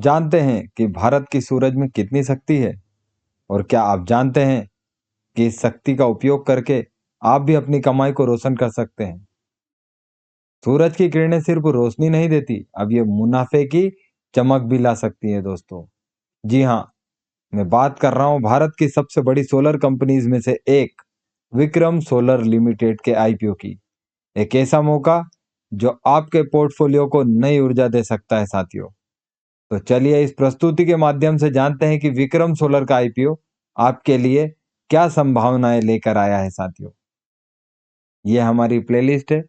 जानते हैं कि भारत की सूरज में कितनी शक्ति है? और क्या आप जानते हैं कि इस शक्ति का उपयोग करके आप भी अपनी कमाई को रोशन कर सकते हैं? सूरज की किरणें सिर्फ रोशनी नहीं देती, अब ये मुनाफे की चमक भी ला सकती है दोस्तों। जी हाँ, मैं बात कर रहा हूँ भारत की सबसे बड़ी सोलर कंपनीज में से एक विक्रम सोलर लिमिटेड के आईपीओ की। एक ऐसा मौका जो आपके पोर्टफोलियो को नई ऊर्जा दे सकता है साथियों। तो चलिए इस प्रस्तुति के माध्यम से जानते हैं कि विक्रम सोलर का आईपीओ आपके लिए क्या संभावनाएं लेकर आया है साथियों। ये हमारी प्लेलिस्ट है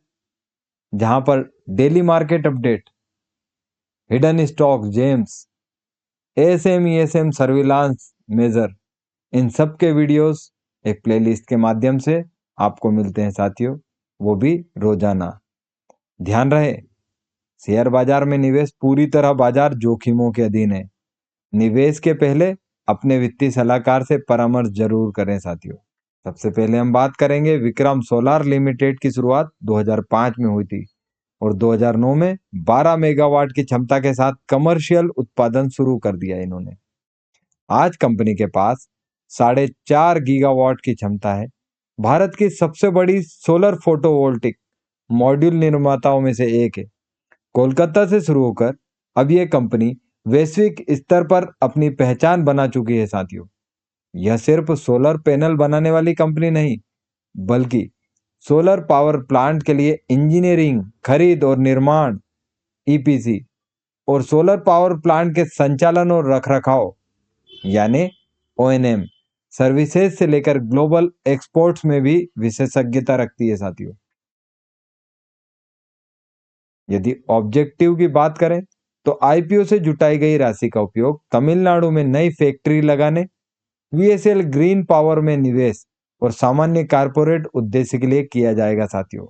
जहां पर daily market update, hidden stock gems, ASM ESM surveillance measure, इन सब के वीडियोस एक प्लेलिस्ट के माध्यम से आपको मिलते हैं साथियों, वो भी रोजाना। ध्यान रहे, शेयर बाजार में निवेश पूरी तरह बाजार जोखिमों के अधीन है। निवेश के पहले अपने वित्तीय सलाहकार से परामर्श जरूर करें साथियों। सबसे पहले हम बात करेंगे विक्रम सोलार लिमिटेड की शुरुआत 2005 में हुई थी और 2009 में 12 मेगावाट की क्षमता के साथ कमर्शियल उत्पादन शुरू कर दिया इन्होंने। आज कंपनी के पास 4.5 गीगावाट की क्षमता है। भारत की सबसे बड़ी सोलर फोटोवोल्टिक मॉड्यूल निर्माताओं में से एक है। कोलकाता से शुरू होकर अब यह कंपनी वैश्विक स्तर पर अपनी पहचान बना चुकी है साथियों। यह सिर्फ सोलर पैनल बनाने वाली कंपनी नहीं, बल्कि सोलर पावर प्लांट के लिए इंजीनियरिंग, खरीद और निर्माण, ईपीसी, और सोलर पावर प्लांट के संचालन और रखरखाव यानी ओएनएम सर्विसेज से लेकर ग्लोबल एक्सपोर्ट्स में भी विशेषज्ञता रखती है साथियों। यदि ऑब्जेक्टिव की बात करें तो आईपीओ से जुटाई गई राशि का उपयोग तमिलनाडु में नई फैक्ट्री लगाने, वीएसएल ग्रीन पावर में निवेश और सामान्य कारपोरेट उद्देश्य के लिए किया जाएगा साथियों।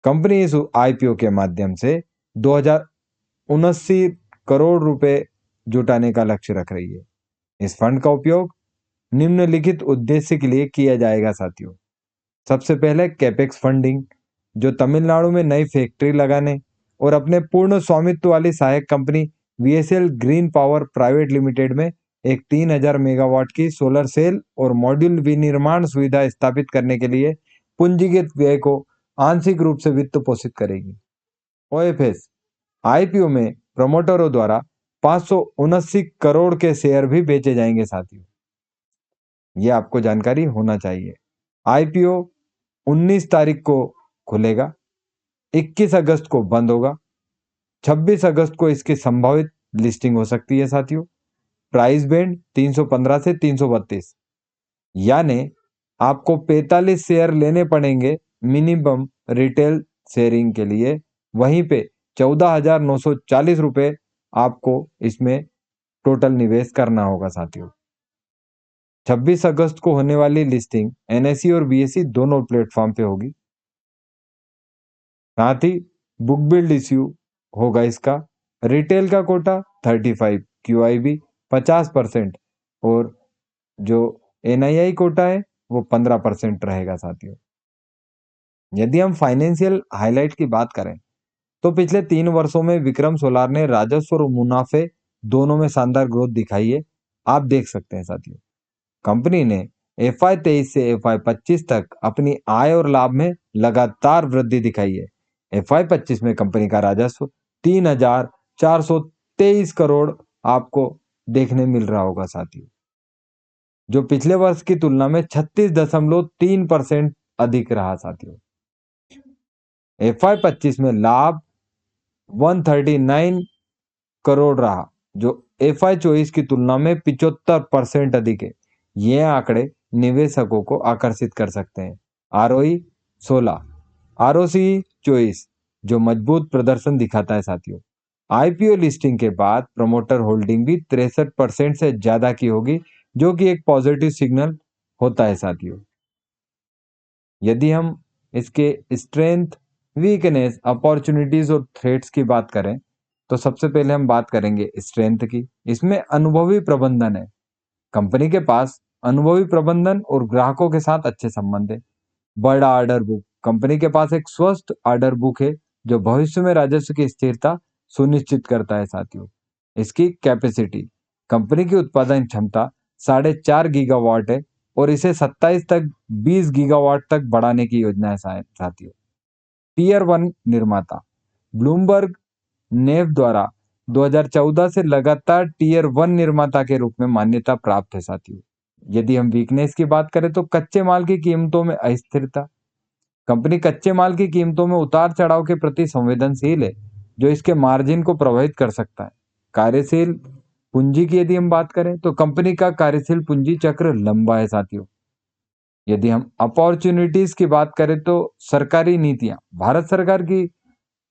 कंपनी इस आईपीओ के माध्यम से 2079 करोड़ रुपए जुटाने का लक्ष्य रख रही है। इस फंड का उपयोग निम्नलिखित उद्देश्य के लिए किया जाएगा साथियों। सबसे पहले कैपेक्स फंडिंग, जो तमिलनाडु में नई फैक्ट्री लगाने और अपने पूर्ण स्वामित्व वाली सहायक company VSL green power private limited में एक 3000 मेगावाट की सोलर सेल और मॉड्यूल विनिर्माण सुविधा स्थापित करने के लिए पूंजीगत व्यय को आंशिक रूप से वित्त पोषित करेगी। ओएफएस आईपीओ में प्रमोटरों द्वारा 579 करोड़ के शेयर भी बेचे जाएंगे साथियों। यह आपको जानकारी होना चाहिए। आईपीओ 19 तारीख को खुलेगा, 21 अगस्त को बंद होगा, 26 अगस्त को इसकी संभावित लिस्टिंग हो सकती है साथियों। प्राइस बैंड 315 से 332, यानी आपको 45 शेयर लेने पड़ेंगे मिनिमम रिटेल शेयरिंग के लिए। वहीं पे 14,940 रुपए आपको इसमें टोटल निवेश करना होगा साथियों। 26 अगस्त को होने वाली लिस्टिंग एनएसई और बीएसई दोनों प्लेटफॉर्म पे होगी। साथ ही बुक बिल्ड इश्यू होगा इसका। रिटेल का कोटा 35, क्यूआईबी 50% और जो एनआईआई कोटा है वो 15% रहेगा साथियों। यदि हम फाइनेंशियल हाइलाइट की बात करें तो पिछले 3 वर्षों में विक्रम सोलार ने राजस्व और मुनाफे दोनों में शानदार ग्रोथ दिखाई है। आप देख सकते हैं साथियों, कंपनी ने FY23 से FY25 तक अपनी आय और लाभ में लगातार वृद्धि दिखाई है। FY25 में कंपनी का राजस्व 3,423 करोड़ आपको देखने मिल रहा होगा साथियों, जो पिछले वर्ष की तुलना में 36.3% अधिक रहा साथियों। FY25 में लाभ 139 करोड़ रहा, जो FY24 की तुलना में 75% अधिक है। ये आंकड़े निवेशकों को आकर्षित कर सकते हैं। ROE 16, ROCE 24, जो मजबूत प्रदर्शन दिखाता है साथियों। आईपीओ लिस्टिंग के बाद प्रमोटर होल्डिंग भी 63% से ज्यादा की होगी, जो कि एक पॉजिटिव सिग्नल होता है साथियों। यदि हम इसके स्ट्रेंथ, वीकनेस, अपॉर्चुनिटीज और थ्रेट्स की बात करें तो सबसे पहले हम बात करेंगे स्ट्रेंथ की। इसमें अनुभवी प्रबंधन है। कंपनी के पास अनुभवी प्रबंधन और ग्राहकों के साथ अच्छे संबंध है। बड़ा ऑर्डर बुक, कंपनी के पास एक स्वस्थ ऑर्डर बुक है जो भविष्य में राजस्व की स्थिरता सुनिश्चित करता है साथियों। इसकी कैपेसिटी, कंपनी की उत्पादन क्षमता 4.5 गीगावाट है और इसे 27 तक 20 गीगावाट तक बढ़ाने की योजना है साथियों। टीयर 1 निर्माता, ब्लूमबर्ग नेव द्वारा 2014 से लगातार टीयर 1 निर्माता के रूप में मान्यता प्राप्त है साथियों। यदि हम वीकनेस की बात करें तो कच्चे माल की कीमतों में अस्थिरता, कंपनी कच्चे माल की कीमतों में उतार चढ़ाव के प्रति संवेदनशील है, जो इसके मार्जिन को प्रभावित कर सकता है। कार्यशील पूंजी की यदि हम बात करें तो कंपनी का कार्यशील पूंजी चक्र लंबा है साथियों। यदि हम अपॉर्चुनिटीज की बात करें तो सरकारी नीतियां, भारत सरकार की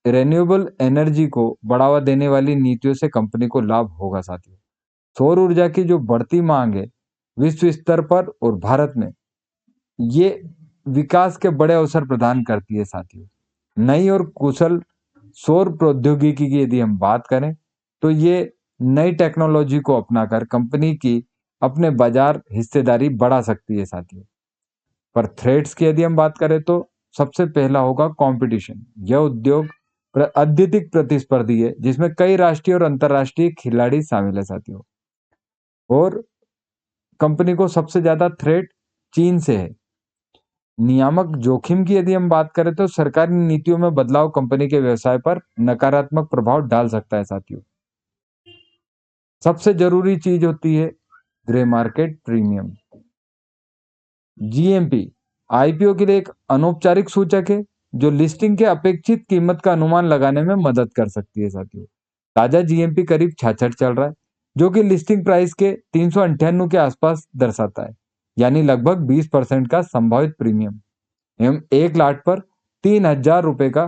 रिन्यूएबल एनर्जी को बढ़ावा देने वाली नीतियों से कंपनी को लाभ होगा साथियों। सौर ऊर्जा की जो बढ़ती मांग है विश्व स्तर पर और भारत में, ये विकास के बड़े अवसर प्रदान करती है साथियों। नई और कुशल सौर प्रौद्योगिकी की यदि हम बात करें तो ये नई टेक्नोलॉजी को अपनाकर कंपनी की अपने बाजार हिस्सेदारी बढ़ा सकती है साथियों। पर थ्रेट्स की यदि हम बात करें तो सबसे पहला होगा कंपटीशन। यह उद्योग अत्यधिक प्रतिस्पर्धी है, जिसमें कई राष्ट्रीय और अंतर्राष्ट्रीय खिलाड़ी शामिल है साथियों। और कंपनी को सबसे ज्यादा थ्रेट चीन से है। नियामक जोखिम की यदि हम बात करें तो सरकारी नीतियों में बदलाव कंपनी के व्यवसाय पर नकारात्मक प्रभाव डाल सकता है साथियों। सबसे जरूरी चीज होती है grey market premium. GMP IPO के लिए एक अनौपचारिक सूचक है जो लिस्टिंग के अपेक्षित कीमत का अनुमान लगाने में मदद कर सकती है साथियों। ताजा जीएमपी करीब 66 चल रहा है, जो कि लिस्टिंग प्राइस के 398 के आसपास दर्शाता है, यानी लगभग 20% का संभावित प्रीमियम एवं 1 लाख पर 3,000 रुपए का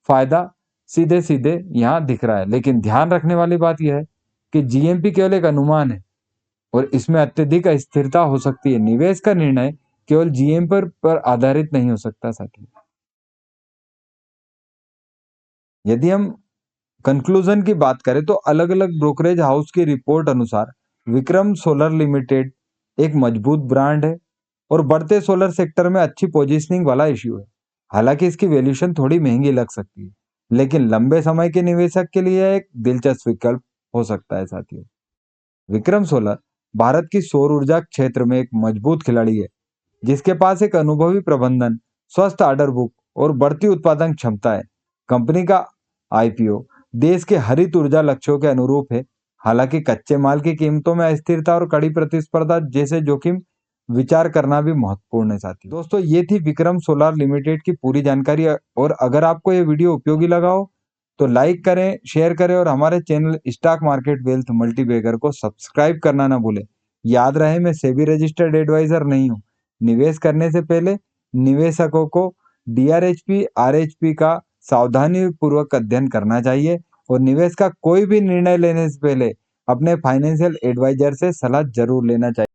फायदा सीधे सीधे यहाँ दिख रहा है। लेकिन ध्यान रखने वाली बात यह है कि जीएमपी केवल एक अनुमान है और इसमें अत्यधिक अस्थिरता हो सकती है। निवेश का निर्णय केवल जीएमपी पर आधारित नहीं हो सकता साथियों। यदि हम कंक्लूजन की बात करें तो अलग अलग ब्रोकरेज हाउस की रिपोर्ट अनुसार विक्रम सोलर लिमिटेड एक मजबूत ब्रांड है और बढ़ते सोलर सेक्टर में अच्छी पोजीशनिंग वाला इश्यू है। हालांकि इसकी वैल्यूएशन थोड़ी महंगी लग सकती है, लेकिन लंबे समय के निवेशक के लिए एक दिलचस्प विकल्प हो सकता है साथियों। विक्रम सोलर भारत की सौर ऊर्जा क्षेत्र में एक मजबूत खिलाड़ी है, जिसके पास एक अनुभवी प्रबंधन, स्वस्थ ऑर्डर बुक और बढ़ती उत्पादन क्षमता है। कंपनी का आईपीओ देश के हरित ऊर्जा लक्ष्यों के अनुरूप है। हालांकि कच्चे माल की कीमतों में अस्थिरता और कड़ी प्रतिस्पर्धा जैसे जोखिम विचार करना भी महत्वपूर्ण है साथियों। दोस्तों, ये थी विक्रम सोलार लिमिटेड की पूरी जानकारी। और अगर आपको ये वीडियो उपयोगी लगा हो तो लाइक करें, शेयर करें और हमारे channel stock market wealth multibagger को सब्सक्राइब करना ना भूलें। याद रहे, मैं सेबी रजिस्टर्ड एडवाइजर नहीं हूँ। निवेश करने से पहले निवेशकों को डीआरएचपी, आरएचपी का सावधानी पूर्वक अध्ययन करना चाहिए और निवेश का कोई भी निर्णय लेने से पहले अपने फाइनेंशियल एडवाइजर से सलाह जरूर लेना चाहिए।